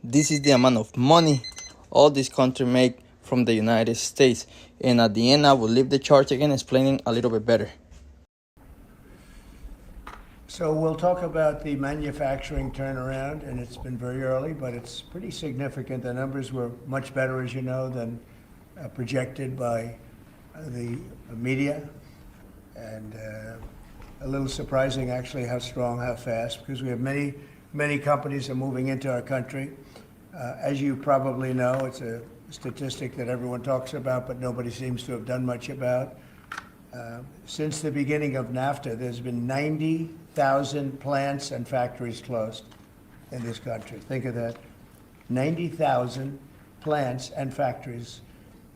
This is the amount of money all this country make from the United States. And at the end, I will leave the chart again explaining a little bit better. So we'll talk about the manufacturing turnaround, and it's been very early, but it's pretty significant. The numbers were much better, as you know, than projected by the media, and a little surprising, actually, how strong, how fast, because we have many companies are moving into our country. As you probably know, it's a statistic that everyone talks about, but nobody seems to have done much about. Since the beginning of NAFTA, there's been 90,000 plants and factories closed in this country. Think of that. 90,000 plants and factories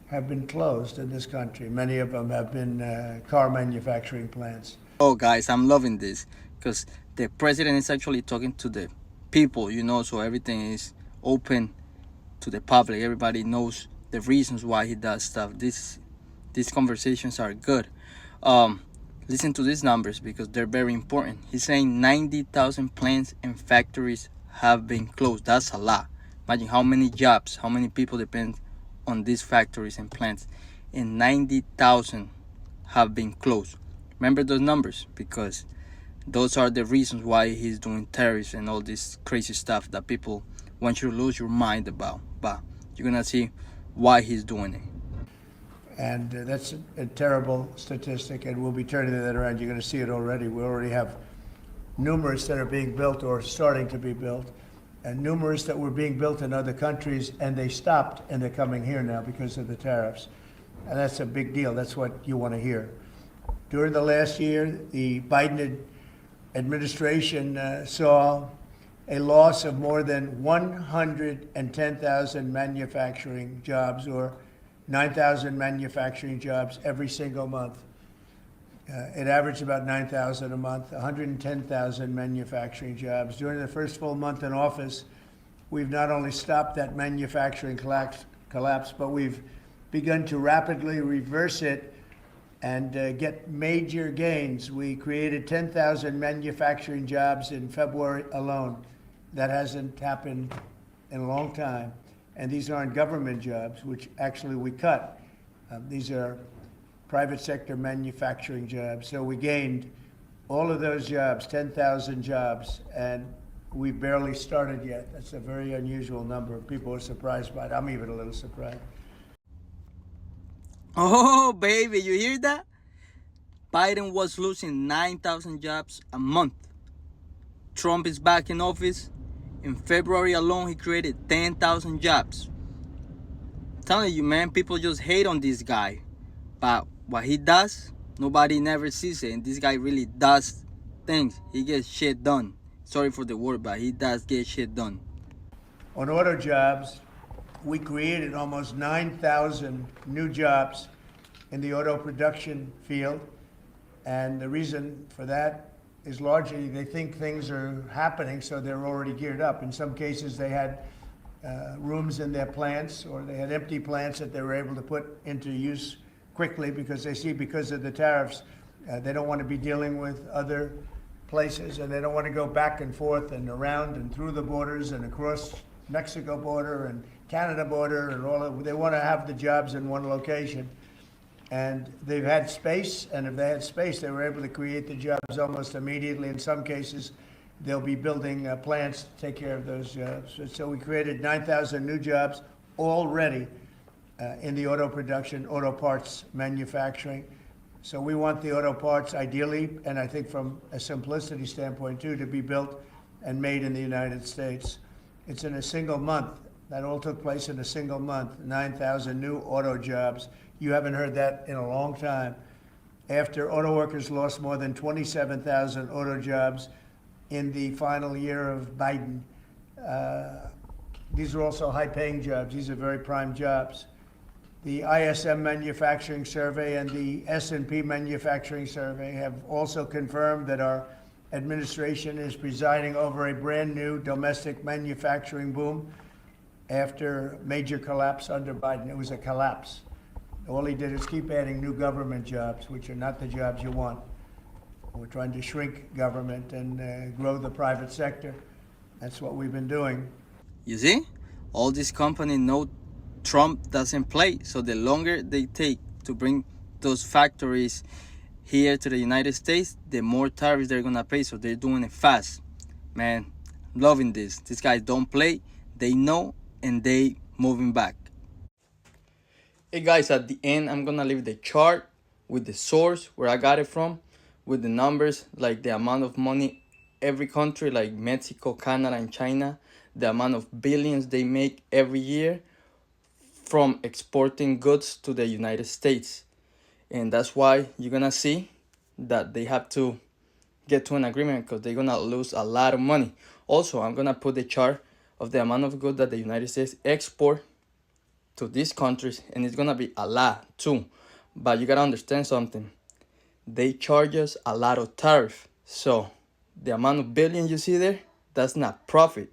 have been closed in this country. Many of them have been car manufacturing plants. Oh, guys, I'm loving this because the president is actually talking to the people, so everything is open to the public. Everybody knows the reasons why he does stuff. These conversations are good. Listen to these numbers because they're very important. He's saying 90,000 plants and factories have been closed. That's a lot. Imagine how many jobs, how many people depend on these factories and plants. And 90,000 have been closed. Remember those numbers because those are the reasons why he's doing tariffs and all this crazy stuff that people want you to lose your mind about. But you're going to see why he's doing it. And that's a terrible statistic, and we'll be turning that around. You're going to see it already. We already have numerous that are being built or starting to be built, and numerous that were being built in other countries, and they stopped, and they're coming here now because of the tariffs. And that's a big deal. That's what you want to hear. During the last year, the Biden administration saw a loss of more than 110,000 manufacturing jobs, or 9,000 manufacturing jobs every single month. It averaged about 9,000 a month, 110,000 manufacturing jobs. During the first full month in office, we've not only stopped that manufacturing collapse, but we've begun to rapidly reverse it and get major gains. We created 10,000 manufacturing jobs in February alone. That hasn't happened in a long time. And these aren't government jobs, which actually we cut. These are private sector manufacturing jobs. So we gained all of those jobs, 10,000 jobs, and we barely started yet. That's a very unusual number. People are surprised by it. I'm even a little surprised. Oh, baby, you hear that? Biden was losing 9,000 jobs a month. Trump is back in office. In February alone, he created 10,000 jobs. I'm telling you, man, people just hate on this guy. But what he does, nobody never sees it. And this guy really does things. He gets shit done. Sorry for the word, but he does get shit done. On auto jobs, we created almost 9,000 new jobs in the auto production field. And the reason for that is largely they think things are happening, so they're already geared up. In some cases, they had rooms in their plants, or they had empty plants that they were able to put into use quickly because they see because of the tariffs, they don't want to be dealing with other places, and they don't want to go back and forth and around and through the borders and across Mexico border and Canada border and all of, they want to have the jobs in one location. And they've had space, and if they had space, they were able to create the jobs almost immediately. In some cases, they'll be building plants to take care of those jobs. So we created 9,000 new jobs already in the auto production, auto parts manufacturing. So we want the auto parts ideally, and I think from a simplicity standpoint too, to be built and made in the United States. It's in a single month. That all took place in a single month, 9,000 new auto jobs. You haven't heard that in a long time. After auto workers lost more than 27,000 auto jobs in the final year of Biden. These are also high-paying jobs. These are very prime jobs. The ISM Manufacturing Survey and the S&P Manufacturing Survey have also confirmed that our administration is presiding over a brand new domestic manufacturing boom after major collapse under Biden. It was a collapse. All he did is keep adding new government jobs, which are not the jobs you want. We're trying to shrink government and grow the private sector. That's what we've been doing. You see? All these companies know Trump doesn't play. So the longer they take to bring those factories here to the United States, the more tariffs they're gonna pay. So they're doing it fast. Man, loving this. These guys don't play. They know, and they moving back. Hey guys, at the end, I'm gonna leave the chart with the source where I got it from, with the numbers, like the amount of money every country, like Mexico, Canada, and China, the amount of billions they make every year from exporting goods to the United States. And that's why you're gonna see that they have to get to an agreement, because they're gonna lose a lot of money. Also, I'm gonna put the chart of the amount of goods that the United States export to these countries, and it's gonna be a lot too. But you gotta understand something. They charge us a lot of tariff. So the amount of billion you see there, that's not profit.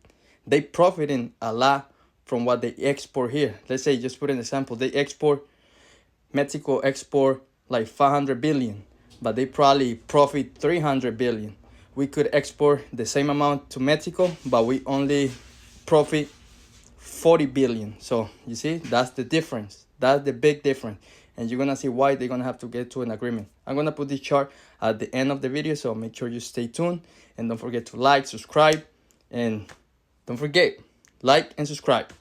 They profiting a lot from what they export here. Let's say, just put an example, Mexico export like 500 billion, but they probably profit 300 billion. We could export the same amount to Mexico, but we only profit 40 billion. So you see, that's the difference. That's the big difference. And you're gonna see why they're gonna have to get to an agreement. I'm gonna put this chart at the end of the video, so make sure you stay tuned, and don't forget to like, subscribe, and don't forget, like and subscribe.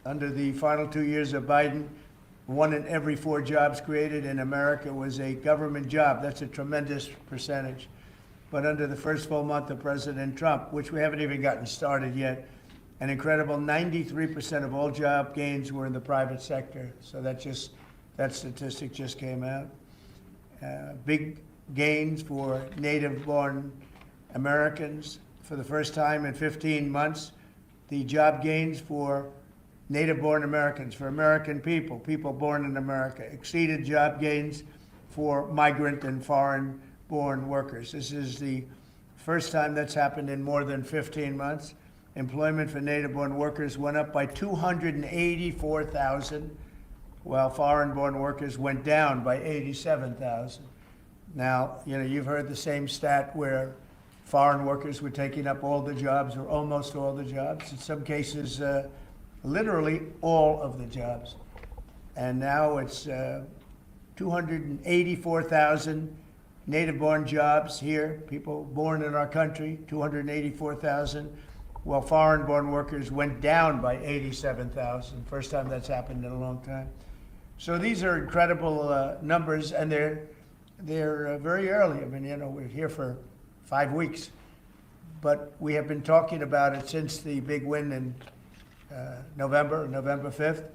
Under the final 2 years of Biden, 1 in every 4 jobs created in America was a government job. That's a tremendous percentage. But under the first full month of President Trump, which we haven't even gotten started yet, an incredible 93% of all job gains were in the private sector. So that statistic just came out. Big gains for native-born Americans. For the first time in 15 months, the job gains for native-born Americans, for American people born in America, exceeded job gains for migrant and foreign-born workers. This is the first time that's happened in more than 15 months. Employment for native-born workers went up by 284,000, while foreign-born workers went down by 87,000. Now, you've heard the same stat where foreign workers were taking up all the jobs, or almost all the jobs. In some cases, literally all of the jobs. And now it's 284,000 native-born jobs here, people born in our country, 284,000, while foreign-born workers went down by 87,000. First time that's happened in a long time. So these are incredible numbers, and they're very early. I mean, we're here for 5 weeks, but we have been talking about it since the big win in November 5th.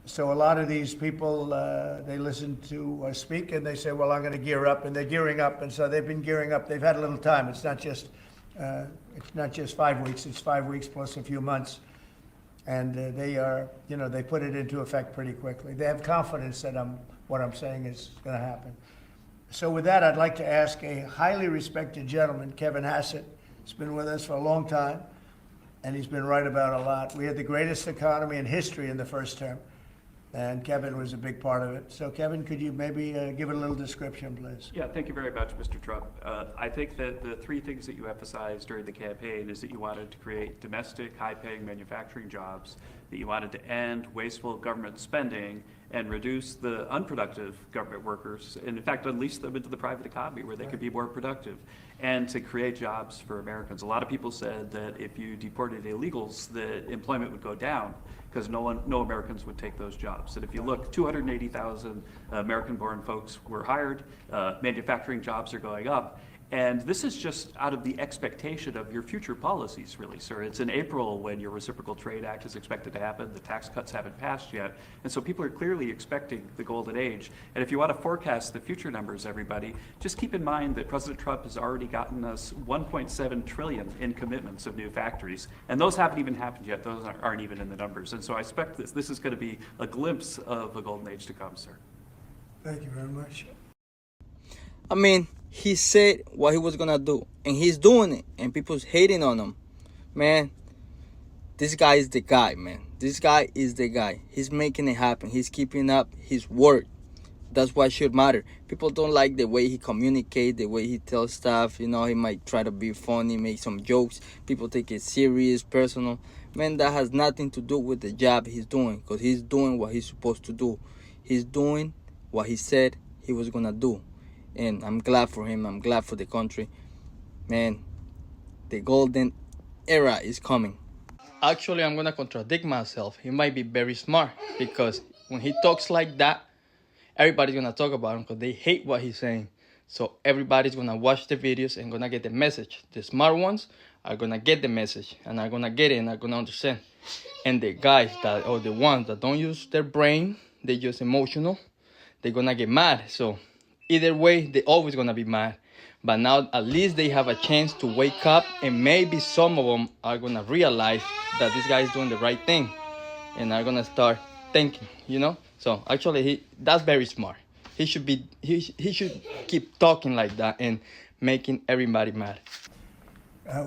So a lot of these people, they listen to us speak, and they say, well, I'm going to gear up, and they're gearing up. And so they've been gearing up. They've had a little time. It's not just 5 weeks. It's 5 weeks plus a few months. And they put it into effect pretty quickly. They have confidence that what I'm saying is going to happen. So with that, I'd like to ask a highly respected gentleman, Kevin Hassett. He's been with us for a long time, and he's been right about a lot. We had the greatest economy in history in the first term, and Kevin was a big part of it. So Kevin, could you maybe give it a little description, please? Yeah, thank you very much, Mr. Trump. I think that the 3 things that you emphasized during the campaign is that you wanted to create domestic, high-paying manufacturing jobs, that you wanted to end wasteful government spending and reduce the unproductive government workers, and in fact unleash them into the private economy where they could be more productive, and to create jobs for Americans. A lot of people said that if you deported illegals, the employment would go down because no Americans would take those jobs. And if you look, 280,000 American-born folks were hired, manufacturing jobs are going up, and this is just out of the expectation of your future policies, really, sir. It's in April when your Reciprocal Trade Act is expected to happen. The tax cuts haven't passed yet. And so people are clearly expecting the golden age. And if you want to forecast the future numbers, everybody, just keep in mind that President Trump has already gotten us $1.7 trillion in commitments of new factories. And those haven't even happened yet. Those aren't even in the numbers. And so I expect this is going to be a glimpse of a golden age to come, sir. Thank you very much. I mean, he said what he was gonna do, and he's doing it, and people's hating on him. Man, this guy is the guy, man. This guy is the guy. He's making it happen. He's keeping up his word. That's what should matter. People don't like the way he communicates, the way he tells stuff. You know, he might try to be funny, make some jokes. People take it serious, personal. Man, that has nothing to do with the job he's doing, because he's doing what he's supposed to do. He's doing what he said he was gonna do. And I'm glad for him. I'm glad for the country. Man, the golden era is coming. Actually, I'm gonna contradict myself. He might be very smart, because when he talks like that, everybody's gonna talk about him because they hate what he's saying. So everybody's gonna watch the videos and gonna get the message. The smart ones are gonna get the message and are gonna get it and are gonna understand. And the guys that, or the ones that don't use their brain, they just emotional, they're gonna get mad. So either way, they're always gonna be mad. But now at least they have a chance to wake up, and maybe some of them are gonna realize that this guy is doing the right thing and are gonna start thinking, you know. So actually, that's very smart. He should keep talking like that and making everybody mad.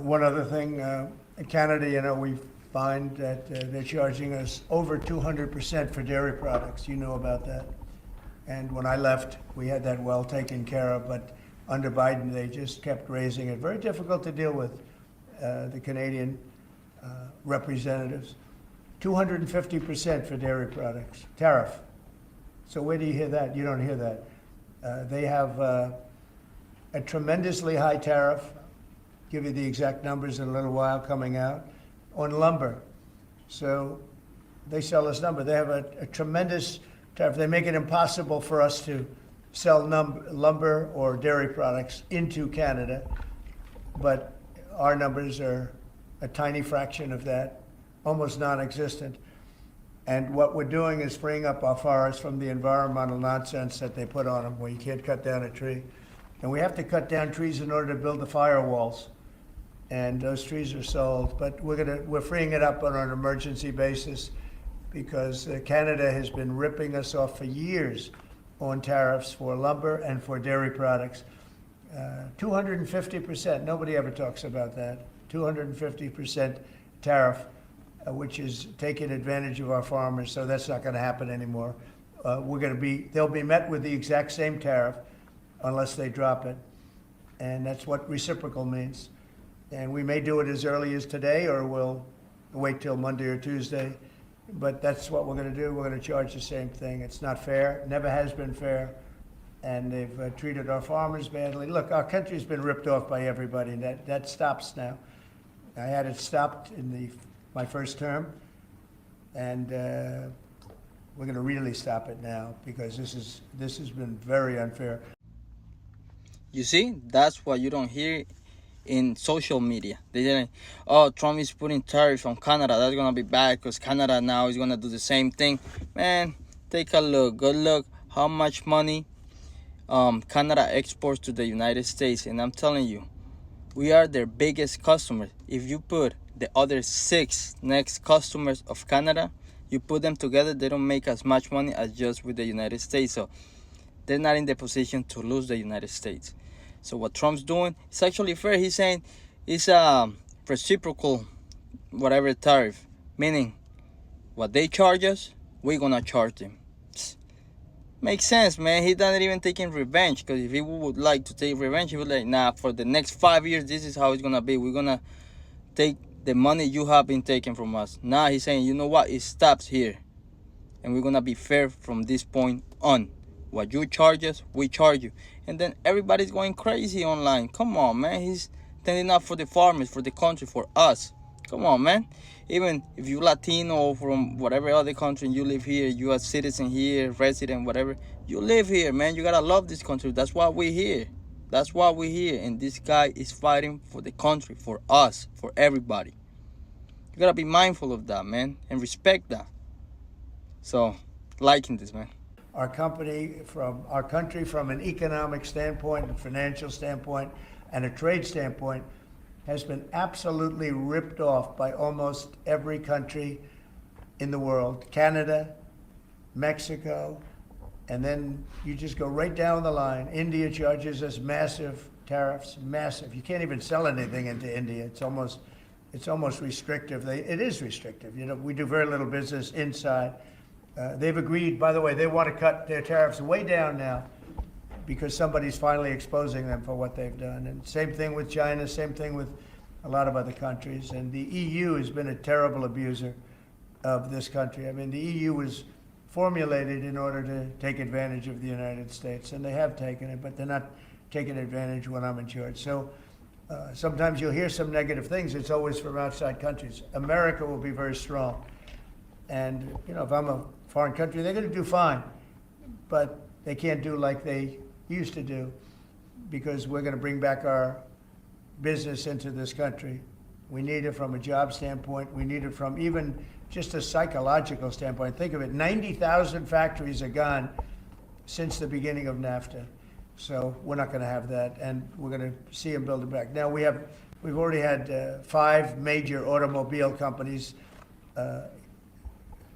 One other thing, in Canada, you know, we find that they're charging us over 200% for dairy products. You know about that. And when I left, we had that well taken care of, but under Biden, they just kept raising it. Very difficult to deal with, the Canadian representatives. 250% for dairy products, tariff. So where do you hear that? You don't hear that. They have a tremendously high tariff. Give you the exact numbers in a little while coming out on lumber. So they sell us lumber. They have a tremendous tariff. They make it impossible for us to sell lumber or dairy products into Canada, but our numbers are a tiny fraction of that, almost non-existent. And what we're doing is freeing up our forests from the environmental nonsense that they put on them, where you can't cut down a tree. And we have to cut down trees in order to build the firewalls. And those trees are sold, but we're freeing it up on an emergency basis, because Canada has been ripping us off for years on tariffs for lumber and for dairy products. 250%, nobody ever talks about that. 250% tariff, which is taking advantage of our farmers, so that's not gonna happen anymore. They'll be met with the exact same tariff unless they drop it. And that's what reciprocal means. And we may do it as early as today, or we'll wait till Monday or Tuesday. But that's what we're going to do. We're going to charge the same thing. It's not fair. Never has been fair. And they've treated our farmers badly. Look, our country's been ripped off by everybody, and that stops now. I had it stopped in my first term, and we're going to really stop it now, because this has been very unfair. You see, that's what you don't hear in social media. They didn't, oh, Trump is putting tariff on Canada. That's gonna be bad because Canada now is gonna do the same thing. Man, take a look. Good look how much money Canada exports to the United States, and I'm telling you, we are their biggest customer. If you put the other 6 next customers of Canada, you put them together, they don't make as much money as just with the United States. So they're not in the position to lose the United States. So what Trump's doing, it's actually fair. He's saying it's a reciprocal whatever tariff, meaning what they charge us, we're gonna charge them. Makes sense, man. He's not even taking revenge, because if he would like to take revenge, he would like, nah, for the next 5 years, this is how it's gonna be. We're gonna take the money you have been taking from us. Now he's saying, you know what, it stops here, and we're gonna be fair from this point on. What you charge us, we charge you. And then everybody's going crazy online. Come on, man. He's standing up for the farmers, for the country, for us. Come on, man. Even if you're Latino or from whatever other country and you live here, you're a citizen here, resident, whatever, you live here, man. You gotta love this country. That's why we're here. That's why we're here. And this guy is fighting for the country, for us, for everybody. You gotta be mindful of that, man, and respect that. So, liking this, man. Our country from an economic standpoint, a financial standpoint, and a trade standpoint has been absolutely ripped off by almost every country in the world. Canada, Mexico, and then you just go right down the line. India charges us massive tariffs, massive. You can't even sell anything into India. It's almost restrictive. It is restrictive. You know, we do very little business inside. They've agreed, by the way, they want to cut their tariffs way down now because somebody's finally exposing them for what they've done. And same thing with China, same thing with a lot of other countries. And the EU has been a terrible abuser of this country. I mean, the EU was formulated in order to take advantage of the United States, and they have taken it, but they're not taking advantage when I'm in charge. So sometimes you'll hear some negative things. It's always from outside countries. America will be very strong. And, you know, if I'm a foreign country, they're going to do fine. But they can't do like they used to do because we're going to bring back our business into this country. We need it from a job standpoint. We need it from even just a psychological standpoint. Think of it, 90,000 factories are gone since the beginning of NAFTA. So we're not going to have that, and we're going to see them build it back. Now we've already had 5 major automobile companies.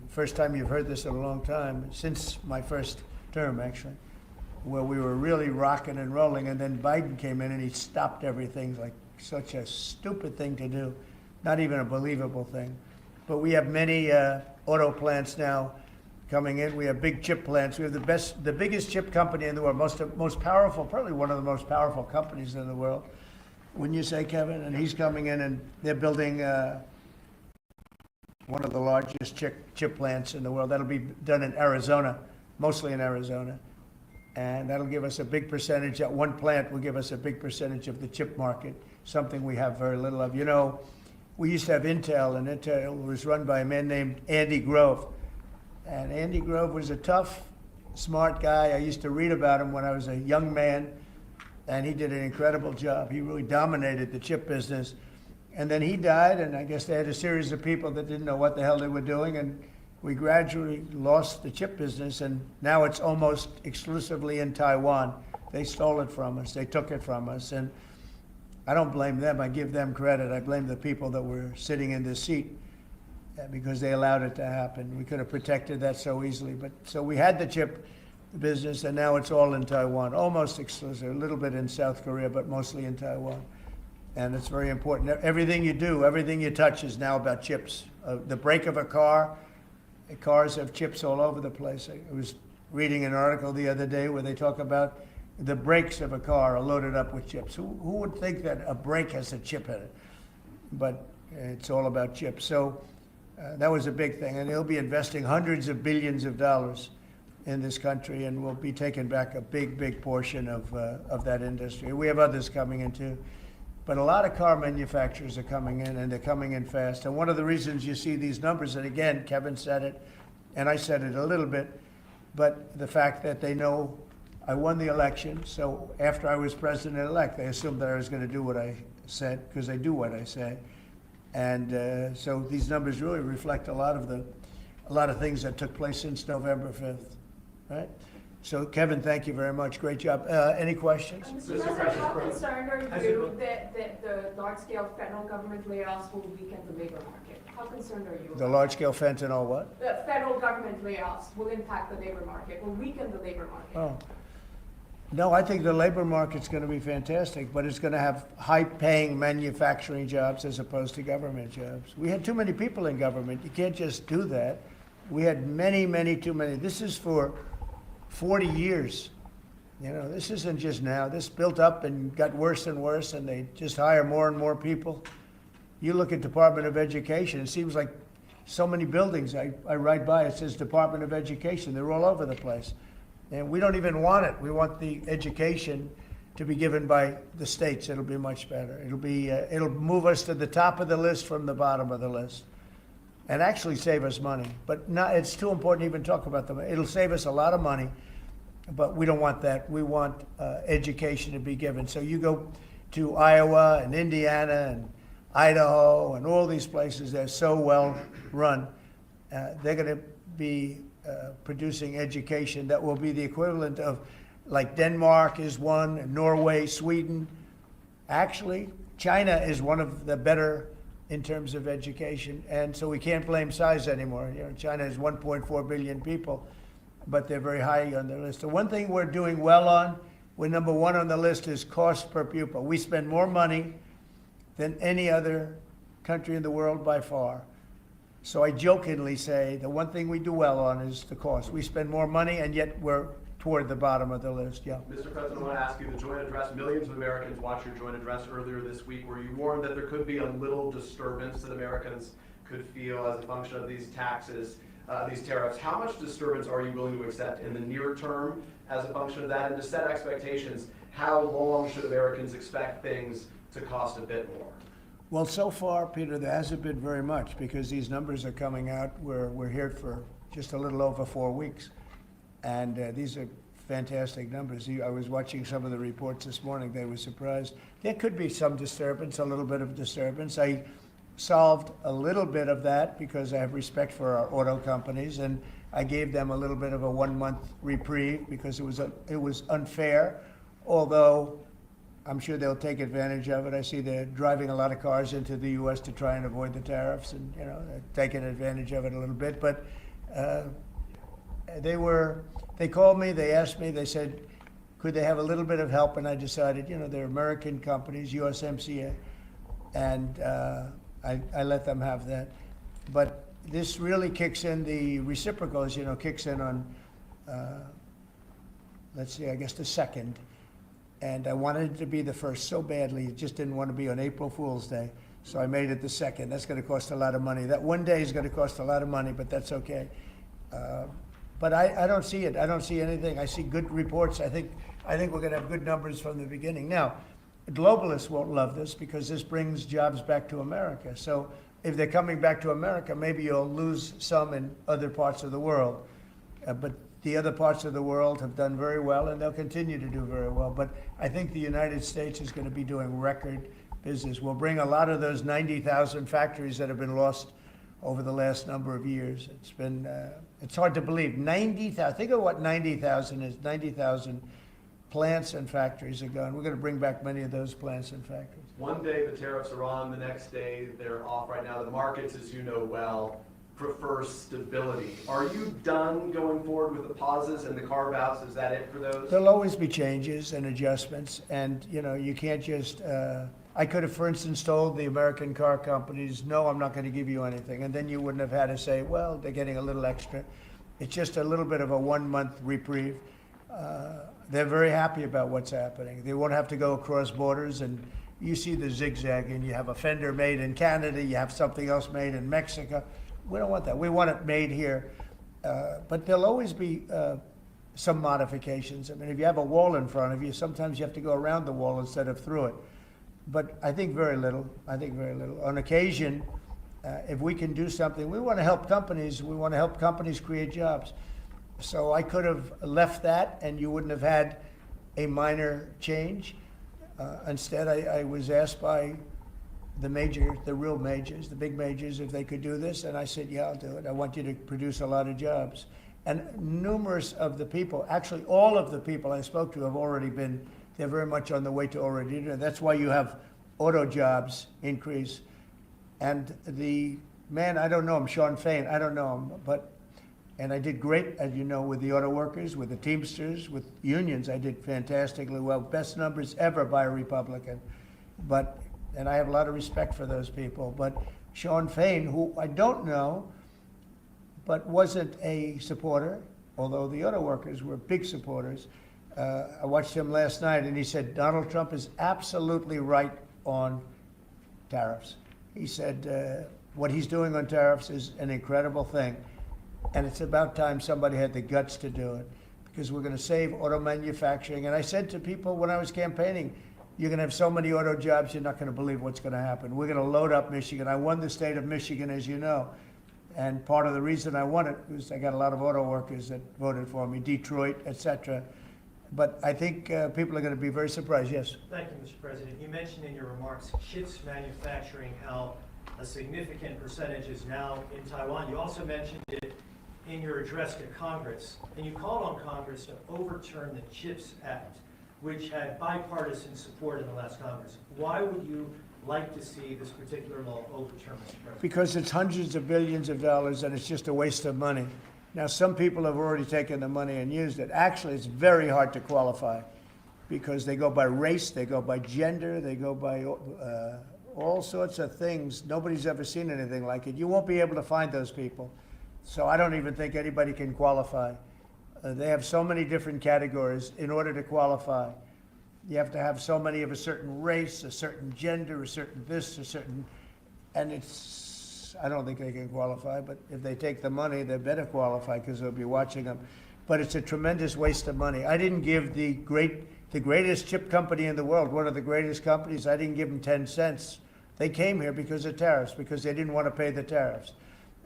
First time you've heard this in a long time, since my first term actually, where we were really rocking and rolling, and then Biden came in and he stopped everything, like such a stupid thing to do, not even a believable thing. But we have many auto plants now coming in. We have big chip plants. We have the biggest chip company in the world, most powerful, probably one of the most powerful companies in the world. Wouldn't you say, Kevin? And he's coming in, and they're building one of the largest chip plants in the world. That'll be done in Arizona, mostly in Arizona. And that'll give us a big percentage. That one plant will give us a big percentage of the chip market, something we have very little of. You know, we used to have Intel, and Intel was run by a man named Andy Grove. And Andy Grove was a tough, smart guy. I used to read about him when I was a young man, and he did an incredible job. He really dominated the chip business. And then he died, and I guess they had a series of people that didn't know what the hell they were doing, and we gradually lost the chip business, and now it's almost exclusively in Taiwan. They stole it from us. They took it from us, and I don't blame them. I give them credit. I blame the people that were sitting in this seat because they allowed it to happen. We could have protected that so easily. But so we had the chip business, and now it's all in Taiwan, almost exclusive, a little bit in South Korea, but mostly in Taiwan. And it's very important. Everything you do, everything you touch is now about chips. The brake of a car, cars have chips all over the place. I was reading an article the other day where they talk about the brakes of a car are loaded up with chips. Who would think that a brake has a chip in it? But it's all about chips. So that was a big thing. And they'll be investing hundreds of billions of dollars in this country, and we'll be taking back a big, big portion of that industry. We have others coming in too. But a lot of car manufacturers are coming in, and they're coming in fast. And one of the reasons you see these numbers, and again, Kevin said it, and I said it a little bit, but the fact that they know I won the election, so after I was president-elect, they assumed that I was going to do what I said, because they do what I say. And so these numbers really reflect a lot of things that took place since November 5th, right? So, Kevin, thank you very much. Great job. Any questions? Mr. President, how concerned are you that the large-scale federal government layoffs will weaken the labor market? How concerned are you? The large-scale fentanyl what? The federal government layoffs will impact the labor market, will weaken the labor market. Oh. No, I think the labor market's going to be fantastic, but it's going to have high-paying manufacturing jobs as opposed to government jobs. We had too many people in government. You can't just do that. We had too many. This is for 40 years. You know, this isn't just now. This built up and got worse and worse, and they just hire more and more people. You look at Department of Education, it seems like so many buildings I ride by, it says Department of Education. They're all over the place. And we don't even want it. We want the education to be given by the states. It'll be much better. It'll move us to the top of the list from the bottom of the list, and actually save us money. But not, it's too important to even talk about them. It'll save us a lot of money, but we don't want that. We want education to be given. So you go to Iowa and Indiana and Idaho and all these places, they're so well run. They're going to be producing education that will be the equivalent of, like Denmark is one, Norway, Sweden. Actually, China is one of the better in terms of education, and so we can't blame size anymore. You know, China has 1.4 billion people, but they're very high on the list. The one thing we're doing well on, we're number one on the list, is cost per pupil. We spend more money than any other country in the world by far. So I jokingly say the one thing we do well on is the cost. We spend more money, and yet we're toward the bottom of the list. Yeah. Mr. President, I want to ask you, the joint address, millions of Americans watched your joint address earlier this week where you warned that there could be a little disturbance that Americans could feel as a function of these taxes, these tariffs. How much disturbance are you willing to accept in the near term as a function of that? And to set expectations, how long should Americans expect things to cost a bit more? Well, so far, Peter, there hasn't been very much because these numbers are coming out. We're here for just a little over 4 weeks. And these are fantastic numbers. I was watching some of the reports this morning. They were surprised. There could be some disturbance, a little bit of disturbance. I solved a little bit of that because I have respect for our auto companies, and I gave them a little bit of a 1-month reprieve because it was unfair, although I'm sure they'll take advantage of it. I see they're driving a lot of cars into the U.S. to try and avoid the tariffs, and they're taking advantage of it a little bit. But they called me, they asked me, they said, could they have a little bit of help? And I decided, they're American companies, USMCA, and I let them have that. But this really kicks in, the reciprocals, kicks in on, let's see, I guess the 2nd. And I wanted it to be the 1st so badly, just didn't want to be on April Fool's Day. So I made it the 2nd. That's going to cost a lot of money. That one day is going to cost a lot of money, but that's okay. But I don't see it. I don't see anything. I see good reports. I think we're going to have good numbers from the beginning. Now, globalists won't love this because this brings jobs back to America. So if they're coming back to America, maybe you'll lose some in other parts of the world. But the other parts of the world have done very well, and they'll continue to do very well. But I think the United States is going to be doing record business. We'll bring a lot of those 90,000 factories that have been lost over the last number of years. It's been, it's hard to believe. 90,000, think of what 90,000 is. 90,000 plants and factories are gone. We're going to bring back many of those plants and factories. One day the tariffs are on, the next day they're off. Right now the markets, as you know well, prefer stability. Are you done going forward with the pauses and the carve-outs? Is that it for those? There'll always be changes and adjustments, and you can't just, I could have, for instance, told the American car companies, no, I'm not going to give you anything, and then you wouldn't have had to say, well, they're getting a little extra. It's just a little bit of a 1-month reprieve. They're very happy about what's happening. They won't have to go across borders, and you see the zigzagging. You have a fender made in Canada, you have something else made in Mexico. We don't want that. We want it made here. But there'll always be some modifications. I mean, if you have a wall in front of you, sometimes you have to go around the wall instead of through it. But I think very little. I think very little. On occasion, if we can do something, we want to help companies. We want to help companies create jobs. So I could have left that, and you wouldn't have had a minor change. Instead, I was asked by the real majors, the big majors, if they could do this, and I said, yeah, I'll do it. I want you to produce a lot of jobs. And numerous of the people, actually all of the people I spoke to have already been, they're very much on the way to already doing it. That's why you have auto jobs increase. And the man, I don't know him, Sean Fain, I don't know him, and I did great, as you know, with the auto workers, with the Teamsters, with unions, I did fantastically well. Best numbers ever by a Republican. And I have a lot of respect for those people. But Sean Fain, who I don't know, but wasn't a supporter, although the auto workers were big supporters. I watched him last night, and he said, Donald Trump is absolutely right on tariffs. He said, what he's doing on tariffs is an incredible thing. And it's about time somebody had the guts to do it, because we're going to save auto manufacturing. And I said to people when I was campaigning, you're going to have so many auto jobs, you're not going to believe what's going to happen. We're going to load up Michigan. I won the state of Michigan, as you know. And part of the reason I won it was I got a lot of auto workers that voted for me, Detroit, etc. But I think people are going to be very surprised. Yes? Thank you, Mr. President. You mentioned in your remarks chips manufacturing, how a significant percentage is now in Taiwan. You also mentioned it in your address to Congress, and you called on Congress to overturn the CHIPS Act, which had bipartisan support in the last Congress. Why would you like to see this particular law overturned, Mr. President? Because it's hundreds of billions of dollars, and it's just a waste of money. Now, some people have already taken the money and used it. Actually, it's very hard to qualify because they go by race, they go by gender, they go by all sorts of things. Nobody's ever seen anything like it. You won't be able to find those people. So I don't even think anybody can qualify. They have so many different categories in order to qualify. You have to have so many of a certain race, a certain gender, a certain this, a certain, and I don't think they can qualify, but if they take the money, they better qualify because they'll be watching them. But it's a tremendous waste of money. I didn't give the greatest chip company in the world, one of the greatest companies, I didn't give them 10 cents. They came here because of tariffs, because they didn't want to pay the tariffs.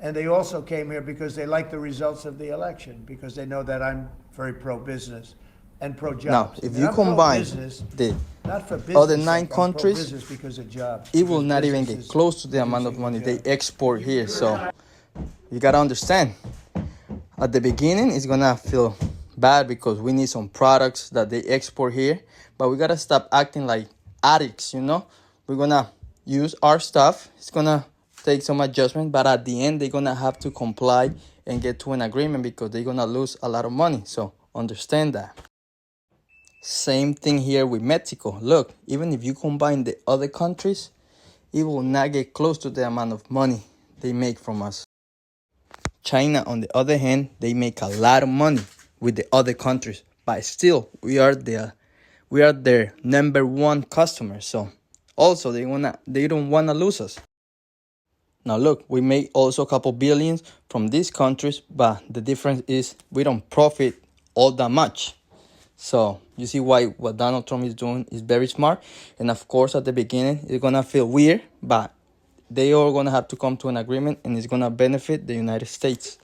And they also came here because they like the results of the election, because they know that I'm very pro-business and pro-jobs. Now, if you I'm combine pro-business, the not for business other sake, 9 I'm countries, pro-business because of jobs, it will because not even business get is close to the amount of producing money jobs. they export here. So you gotta understand, at the beginning, it's gonna feel bad because we need some products that they export here, but we gotta stop acting like addicts, you know? We're gonna use our stuff. It's gonna take some adjustment, but at the end, they're gonna have to comply and get to an agreement because they're gonna lose a lot of money. So understand that. Same thing here with Mexico. Look, even if you combine the other countries, it will not get close to the amount of money they make from us. China, on the other hand, they make a lot of money with the other countries, but still, we are their number one customer. So also they don't wanna lose us. Now look, we make also a couple billions from these countries, but the difference is we don't profit all that much. So you see why what Donald Trump is doing is very smart. And of course, at the beginning, it's gonna feel weird, but they are gonna have to come to an agreement, and it's gonna benefit the United States.